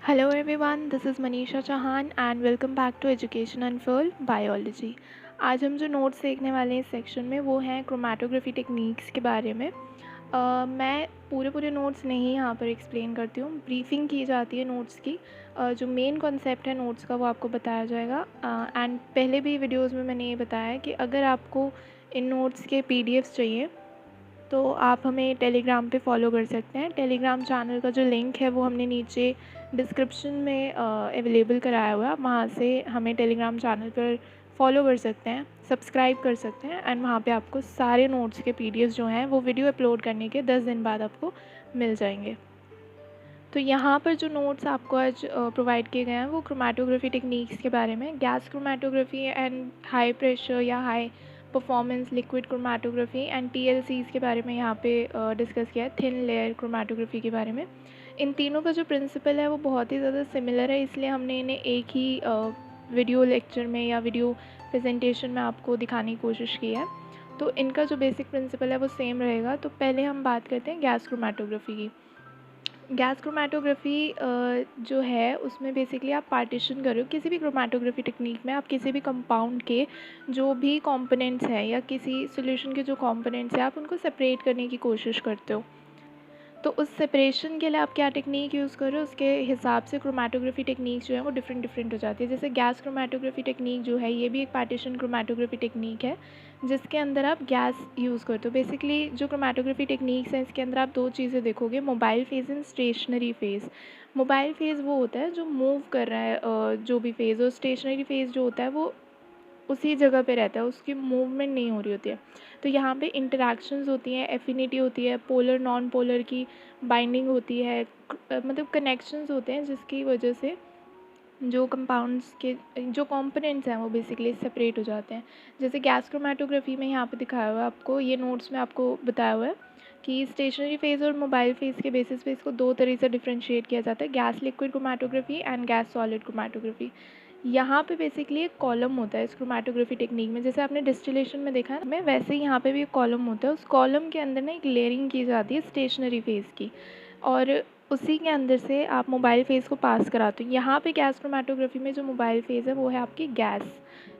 Hello everyone, this is Manisha Chauhan and welcome back to Education Unfurled Biology। आज हम जो notes देखने वाले हैं इस सेक्शन में वो हैं क्रोमेटोग्राफी टेक्निक्स के बारे में। मैं पूरे नोट्स नहीं यहाँ पर एक्सप्लेन करती हूँ, ब्रीफिंग की जाती है नोट्स की। जो मेन कॉन्सेप्ट है नोट्स का वो आपको बताया जाएगा। एंड पहले भी वीडियोस में मैंने ये बताया है कि अगर आपको इन नोट्स के पीडीएफ्स चाहिए तो आप हमें टेलीग्राम पे फॉलो कर सकते हैं। टेलीग्राम चैनल का जो लिंक है वो हमने नीचे डिस्क्रिप्शन में अवेलेबल कराया हुआ है, वहाँ से हमें टेलीग्राम चैनल पर फॉलो कर सकते हैं, सब्सक्राइब कर सकते हैं एंड वहाँ पे आपको सारे नोट्स के पीडीएफ्स जो हैं वो वीडियो अपलोड करने के 10 दिन बाद आपको मिल जाएंगे। तो यहाँ पर जो नोट्स आपको आज प्रोवाइड किए गए हैं वो क्रोमेटोग्राफी टेक्निक्स के बारे में, gas chromatography and high pressure या high performance liquid chromatography and TLCs के बारे में यहाँ पे डिस्कस किया है, थिन लेयर क्रोमेटोग्राफी के बारे में। इन तीनों का जो प्रिंसिपल है वो बहुत ही ज़्यादा सिमिलर है, इसलिए हमने इन्हें एक ही वीडियो लेक्चर में या वीडियो प्रेजेंटेशन में आपको दिखाने की कोशिश की है। तो इनका जो बेसिक प्रिंसिपल है वो सेम रहेगा। तो पहले हम बात करते हैं गैस क्रोमेटोग्राफी की। गैस क्रोमेटोग्राफी जो है उसमें बेसिकली आप पार्टीशन कर रहे हो किसी भी क्रोमेटोग्राफी टेक्निक में। आप किसी भी कंपाउंड के जो भी कंपोनेंट्स हैं या किसी सॉल्यूशन के जो कंपोनेंट्स हैं आप उनको सेपरेट करने की कोशिश करते हो। तो उस सेपरेशन के लिए आप क्या टेक्निक यूज़ कर रहे हो उसके हिसाब से क्रोमेटोग्राफी टेक्निक जो है वो डिफरेंट हो जाती है। जैसे गैस क्रोमेटोग्राफी टेक्निक जो है ये भी एक पार्टीशन क्रोमेटोग्राफी टेक्निक है जिसके अंदर आप गैस यूज़ करते हो। बेसिकली जो क्रोमेटोग्राफी टेक्निक्स हैं इसके अंदर आप दो चीज़ें देखोगे, mobile phase and stationary phase. Mobile phase वो होता है जो मूव कर रहा है जो भी फेज़, और स्टेशनरी फेज़ जो होता है वो उसी जगह पे रहता है, उसकी मूवमेंट नहीं हो रही होती है। तो यहाँ पे इंटरैक्शंस होती हैं, एफिनिटी होती है, पोलर नॉन पोलर की बाइंडिंग होती है, मतलब कनेक्शंस होते हैं जिसकी वजह से जो कंपाउंड्स के जो कंपोनेंट्स हैं वो बेसिकली सेपरेट हो जाते हैं। जैसे गैस क्रोमेटोग्राफी में यहाँ पे दिखाया हुआ है आपको, ये नोट्स में आपको बताया हुआ है कि स्टेशनरी फेज़ और मोबाइल फेज़ के बेसिस पे इसको दो तरीके से डिफ्रेंशिएट किया जाता है, gas liquid chromatography and gas solid chromatography. यहाँ पे बेसिकली एक कॉलम होता है इस क्रोमेटोग्राफी टेक्निक में, जैसे आपने डिस्टिलेशन में देखा है वैसे ही यहाँ पे भी एक कॉलम होता है। उस कॉलम के अंदर ना एक लेयरिंग की जाती है स्टेशनरी फेज़ की, और उसी के अंदर से आप मोबाइल फेज़ को पास कराते हो। यहाँ पे गैस क्रोमेटोग्राफी में जो मोबाइल फेज़ है वो है आपकी गैस,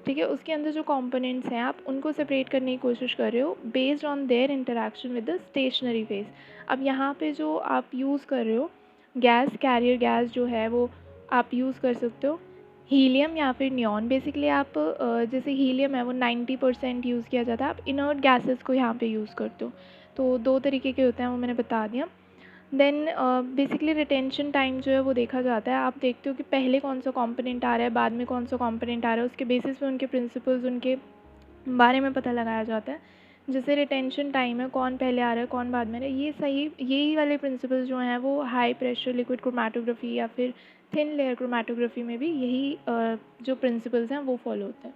ठीक है। उसके अंदर जो कंपोनेंट्स हैं आप उनको सेपरेट करने की कोशिश कर रहे हो based on their interaction with the stationary phase. अब यहाँ पे जो आप यूज़ कर रहे हो गैस, कैरियर गैस जो है वो आप यूज़ कर सकते हो हीलियम या फिर नियॉन। बेसिकली आप जैसे हीलियम है वो 90% यूज़ किया जाता है, आप इनर्ट गैसेस को यहाँ पे यूज़ करते हो। तो दो तरीके के होते हैं वो मैंने बता दिया। देन बेसिकली रिटेंशन टाइम जो है वो देखा जाता है, आप देखते हो कि पहले कौन सा कंपोनेंट आ रहा है बाद में कौन सा कंपोनेंट आ रहा है, उसके बेसिस पे उनके प्रिंसिपल्स उनके बारे में पता लगाया जाता है। जैसे रिटेंशन टाइम है, कौन पहले आ रहा है कौन बाद में आ रहा है, ये सही यही वाले प्रिंसिपल्स जो हैं वो हाई प्रेशर लिक्विड क्रोमेटोग्राफी या फिर थिन लेयर क्रोमेटोग्राफी में भी यही जो प्रिंसिपल्स हैं वो फॉलो होते हैं।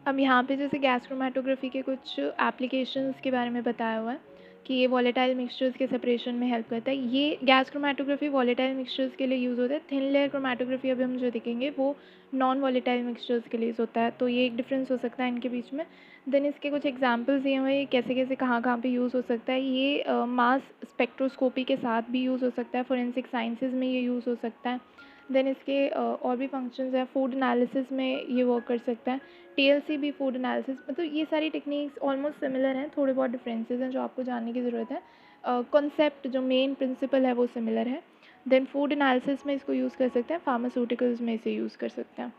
अब यहाँ पे जैसे गैस क्रोमेटोग्राफी के कुछ एप्लीकेशंस के बारे में बताया हुआ है कि ये वॉलेटाइल मिक्सचर्स के सेपरेशन में हेल्प करता है। ये गैस क्रोमेटोग्राफी वॉलेटाइल मिक्सचर्स के लिए यूज़ होता है। थिन लेयर क्रोमेटोग्राफी अभी हम जो देखेंगे वो नॉन वॉलेटाइल मिक्सचर्स के लिए यूज़ होता है, तो ये एक डिफरेंस हो सकता है इनके बीच में। देन इसके कुछ एग्जांपल्स दिए हुए हैं कैसे कैसे कहाँ पे यूज़ हो सकता है। ये मास स्पेक्ट्रोस्कोपी के साथ भी यूज़ हो सकता है, फोरेंसिक साइंसेज में ये यूज़ हो सकता है। देन इसके और भी फंक्शंस हैं, फूड एनालिसिस में ये वर्क कर सकता है, टीएलसी भी फूड एनालिसिस। मतलब ये सारी टेक्निक्स ऑलमोस्ट सिमिलर हैं, थोड़े बहुत डिफरेंसेस हैं जो आपको जानने की ज़रूरत है। कॉन्सेप्ट जो मेन प्रिंसिपल है वो सिमिलर है। देन फूड एनालिसिस में इसको यूज़ कर सकते हैं, फार्मास्यूटिकल्स में इसे यूज़ कर सकते हैं।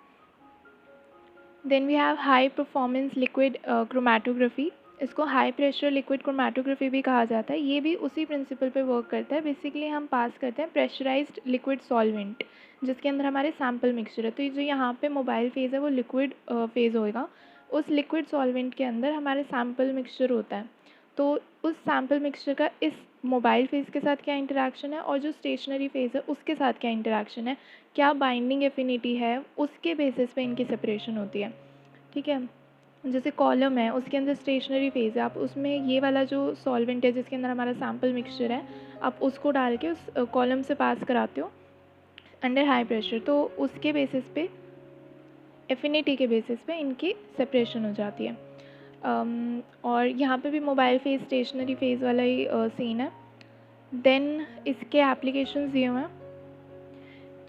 Then we have high performance liquid chromatography, इसको हाई प्रेशर लिक्विड क्रोमेटोग्राफी भी कहा जाता है। ये भी उसी प्रिंसिपल पे वर्क करता है। बेसिकली हम पास करते हैं प्रेशराइज्ड लिक्विड सॉल्वेंट जिसके अंदर हमारे सैम्पल मिक्सचर है। तो ये जो यहाँ पे मोबाइल फेज़ है वो लिक्विड फेज़ होएगा, उस लिक्विड सॉल्वेंट के अंदर हमारे सैम्पल मिक्सचर होता है। तो उस सैम्पल मिक्सचर का इस मोबाइल फेज़ के साथ क्या इंटरेक्शन है और जो स्टेशनरी फेज़ है उसके साथ क्या इंटरेक्शन है, क्या बाइंडिंग एफिनिटी है, उसके बेसिस पे इनकी सेपरेशन होती है, ठीक है। जैसे कॉलम है उसके अंदर स्टेशनरी फेज़ है, आप उसमें ये वाला जो सॉल्वेंट है जिसके अंदर हमारा सैम्पल मिक्सचर है आप उसको डाल के उस कॉलम से पास कराते हो अंडर हाई प्रेशर, तो उसके बेसिस पे एफिनिटी के बेसिस पे इनकी सेपरेशन हो जाती है। और यहाँ पे भी मोबाइल फेज़ स्टेशनरी फेज़ वाला ही सीन है। देन इसके एप्लीकेशंस दिए हुए हैं।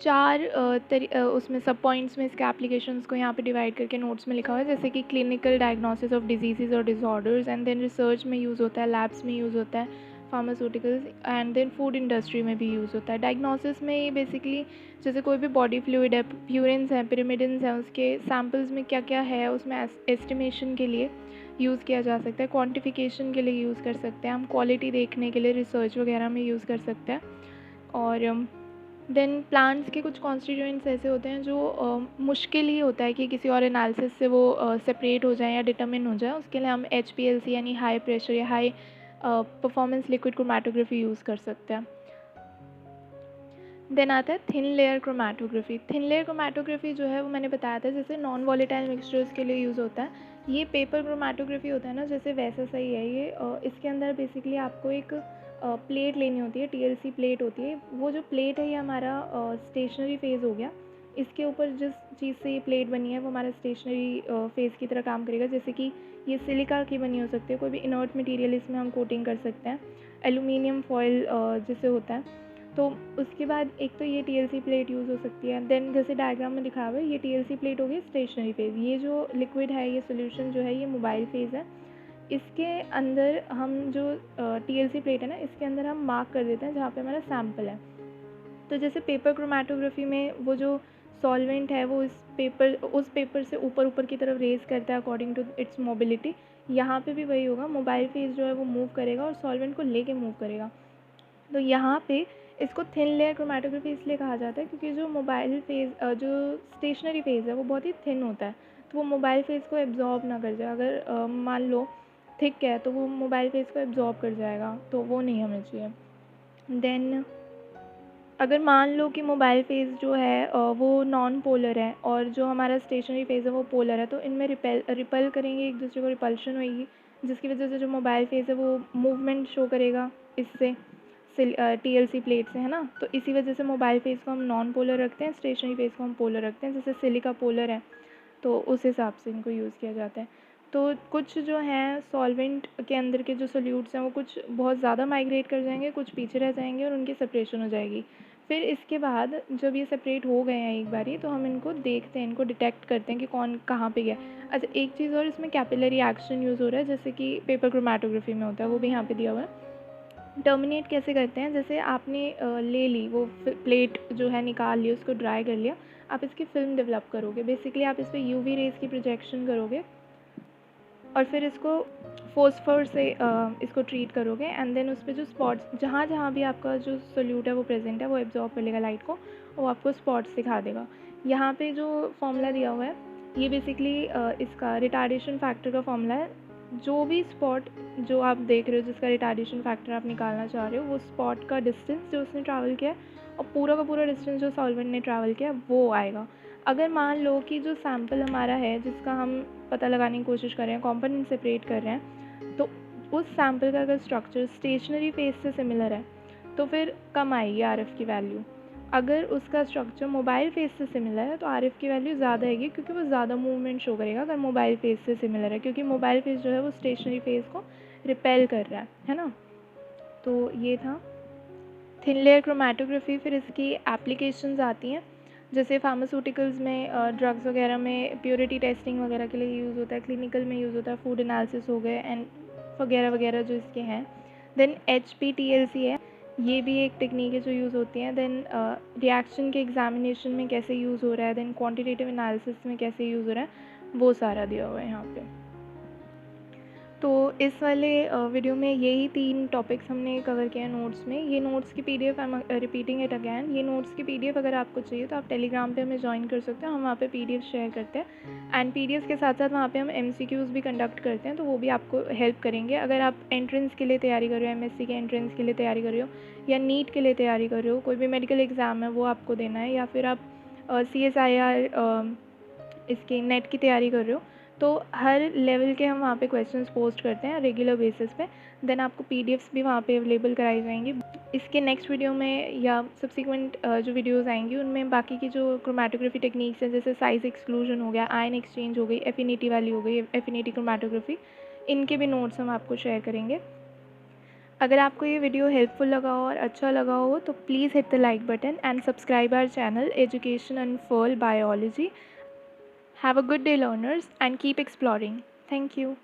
4 उसमें सब पॉइंट्स में इसके एप्लीकेशंस को यहाँ पे डिवाइड करके नोट्स में लिखा हुआ है, जैसे कि क्लिनिकल डायग्नोसिस ऑफ डिजीज़ और डिसऑर्डर्स, एंड देन रिसर्च में यूज़ होता है, लैब्स में यूज़ होता है, pharmaceuticals, and then food industry में भी यूज़ होता है। डायग्नोसिस में ये बेसिकली जैसे कोई भी बॉडी फ्लूइड है, प्यूरिन्स हैं, पिरामिडिन्स हैं, उसके सैम्पल्स में क्या क्या है उसमें एस्टिमेशन के लिए यूज़ किया जा सकता है, क्वान्टिफिकेशन के लिए यूज़ कर सकते हैं हम, क्वालिटी देखने के लिए रिसर्च वगैरह में यूज़ कर सकते हैं। और देन प्लांट्स के कुछ कॉन्स्टिट्यूएंट्स ऐसे होते हैं जो मुश्किल ही होता है कि किसी और एनालिसिस से वो सेपरेट हो जाए या डिटरमिन हो जाए, उसके लिए हम HPLC यानी हाई प्रेशर या high performance liquid chromatography use कर सकते हैं। देन आता है thin layer chromatography. Thin layer chromatography जो है वो मैंने बताया था जैसे नॉन वॉलेटाइल मिक्सचर्स के लिए यूज़ होता है। ये पेपर क्रोमेटोग्राफी होता है ना, जैसे वैसा सही है ये। इसके अंदर बेसिकली आपको एक प्लेट लेनी होती है, TLC प्लेट होती है। वो जो प्लेट है ये हमारा स्टेशनरी फेज़ हो गया। इसके ऊपर जिस चीज़ से ये प्लेट बनी है वो हमारा स्टेशनरी फेज़ की तरह काम करेगा। जैसे कि ये सिलिका की बनी हो सकती है, कोई भी इनर्ट मटेरियल इसमें हम कोटिंग कर सकते हैं, एल्यूमिनियम फॉयल जिससे होता है। तो उसके बाद एक तो ये TLC प्लेट यूज़ हो सकती है। देन जैसे डायग्राम में दिखा हुआ है ये TLC प्लेट होगी स्टेशनरी फेज़। ये जो लिक्विड है, ये सोल्यूशन जो है ये मोबाइल फेज़ है। इसके अंदर हम जो TLC प्लेट है ना, इसके अंदर हम मार्क कर देते हैं जहाँ पे हमारा सैम्पल है। तो जैसे पेपर क्रोमेटोग्राफी में वो जो सॉल्वेंट है वो उस पेपर से ऊपर ऊपर की तरफ रेज करता है अकॉर्डिंग टू इट्स मोबिलिटी। यहाँ पे भी वही होगा, मोबाइल फेज़ जो है वो मूव करेगा और सॉल्वेंट को लेके मूव करेगा। तो यहाँ पे इसको थिन लेयर क्रोमेटोग्राफी इसलिए कहा जाता है क्योंकि जो मोबाइल फेज़ जो स्टेशनरी फेज़ है वो बहुत ही थिन होता है, तो वो मोबाइल फेज़ को एब्जॉर्ब ना कर जाए। अगर मान लो थिक है तो वो मोबाइल फेज़ को एब्जॉर्ब कर जाएगा, तो वो नहीं हमें चाहिए। देन अगर मान लो कि मोबाइल फेज़ जो है वो नॉन पोलर है और जो हमारा स्टेशनरी फेज़ है वो पोलर है, तो इनमें रिपल करेंगे, एक दूसरे को रिपल्शन होगी, जिसकी वजह से जो मोबाइल फेज़ है वो मूवमेंट शो करेगा इससे TLC प्लेट से, है ना। तो इसी वजह से मोबाइल फेज़ को हम नॉन पोलर रखते हैं, स्टेशनरी फेज़ को हम पोलर रखते हैं। जैसे सिलिका पोलर है तो उस हिसाब से इनको यूज़ किया जाता है। तो कुछ जो हैं सॉल्वेंट के अंदर के जो सोल्यूट्स हैं वो कुछ बहुत ज़्यादा माइग्रेट कर जाएंगे, कुछ पीछे रह जाएंगे और उनकी सेपरेशन हो जाएगी। फिर इसके बाद जब ये सेपरेट हो गए हैं एक बारी, तो हम इनको देखते हैं, इनको डिटेक्ट करते हैं कि कौन कहाँ पे गया। अच्छा, एक चीज़ और इसमें कैपिलरी एक्शन यूज़ हो रहा है, जैसे कि पेपर क्रोमेटोग्राफी में होता है, वो भी यहाँ पे दिया हुआ है। टर्मिनेट कैसे करते हैं, जैसे आपने ले ली वो प्लेट जो है, निकाल ली, उसको ड्राई कर लिया, आप इसकी फ़िल्म डेवलप करोगे। बेसिकली आप इस पर UV रेज़ की प्रोजेक्शन करोगे और फिर इसको फोस्फर से इसको ट्रीट करोगे, एंड देन उस पर जो स्पॉट्स जहाँ जहाँ भी आपका जो सोल्यूट है वो प्रेजेंट है वो एब्जॉर्ब कर लेगा लाइट को, और वो आपको स्पॉट्स दिखा देगा। यहाँ पे जो फॉर्मूला दिया हुआ है ये बेसिकली इसका रिटार्डेशन फैक्टर का फॉर्मूला है। जो भी स्पॉट जो आप देख रहे हो जिसका रिटार्डेशन फैक्टर आप निकालना चाह रहे हो, वो स्पॉट का डिस्टेंस जो उसने ट्रैवल किया है और पूरा का पूरा डिस्टेंस जो सॉल्वेंट ने ट्रैवल किया वो आएगा। अगर मान लो कि जो सैम्पल हमारा है जिसका हम पता लगाने की कोशिश कर रहे हैं, कंपोनेंट सेपरेट कर रहे हैं, तो उस सैम्पल का अगर स्ट्रक्चर स्टेशनरी फेज से सिमिलर है तो फिर कम आएगी RF की वैल्यू। अगर उसका स्ट्रक्चर मोबाइल फेज से सिमिलर है तो RF की वैल्यू ज़्यादा आएगी, क्योंकि वो ज़्यादा मूवमेंट शो करेगा अगर मोबाइल फेज से सिमिलर है, क्योंकि मोबाइल फेज जो है वो स्टेशनरी फेज को रिपेल कर रहा है ना। तो ये था थिन लेयर क्रोमेटोग्राफी। फिर इसकी एप्लीकेशंस आती हैं, जैसे फार्मास्यूटिकल्स में ड्रग्स वगैरह में प्योरिटी टेस्टिंग वगैरह के लिए यूज़ होता है, क्लिनिकल में यूज़ होता है, फूड एनालिसिस हो गए एंड वगैरह वगैरह जो इसके हैं। देन HPTLC है, ये भी एक टेक्निक है जो यूज़ होती है। देन रिएक्शन के एग्जामिनेशन में कैसे यूज़ हो रहा है, देन क्वान्टिटेटिव एनालिसिस में कैसे यूज़ हो रहा है, वो सारा दिया हुआ है यहाँ पे। तो इस वाले वीडियो में यही 3 टॉपिक्स हमने कवर किए हैं नोट्स में। ये नोट्स की PDF, I am repeating it again, ये नोट्स की PDF अगर आपको चाहिए तो आप टेलीग्राम पे हमें ज्वाइन कर सकते हो, हम वहाँ पे PDF शेयर करते हैं। एंड PDF के साथ साथ वहाँ पे हम MCQs भी कंडक्ट करते हैं, तो वो भी आपको हेल्प करेंगे। अगर आप एंट्रेंस के लिए तैयारी कर रहे हो, MSc के एंट्रेंस के लिए तैयारी कर रहे हो, या नीट के लिए तैयारी कर रहे हो, कोई भी मेडिकल एग्ज़ाम है वो आपको देना है, या फिर आप CSIR इसके नेट की तैयारी कर रहे हो, तो हर लेवल के हम वहाँ पे क्वेश्चंस पोस्ट करते हैं रेगुलर बेसिस पे। देन आपको PDFs भी वहाँ पे अवेलेबल कराई जाएंगी। इसके नेक्स्ट वीडियो में या सब्सिक्वेंट जो वीडियोस आएंगी उनमें बाकी की जो क्रोमेटोग्राफी टेक्निक्स हैं, जैसे साइज एक्सक्लूजन हो गया, आयन एक्सचेंज हो गई, एफिनिटी वाली हो गई, एफिनिटी क्रोमेटोग्राफी, इनके भी नोट्स हम आपको शेयर करेंगे। अगर आपको ये वीडियो हेल्पफुल लगा हो और अच्छा लगा हो तो please hit the like button and subscribe our channel education unfurl biology. Have a good day, learners, and keep exploring. Thank you.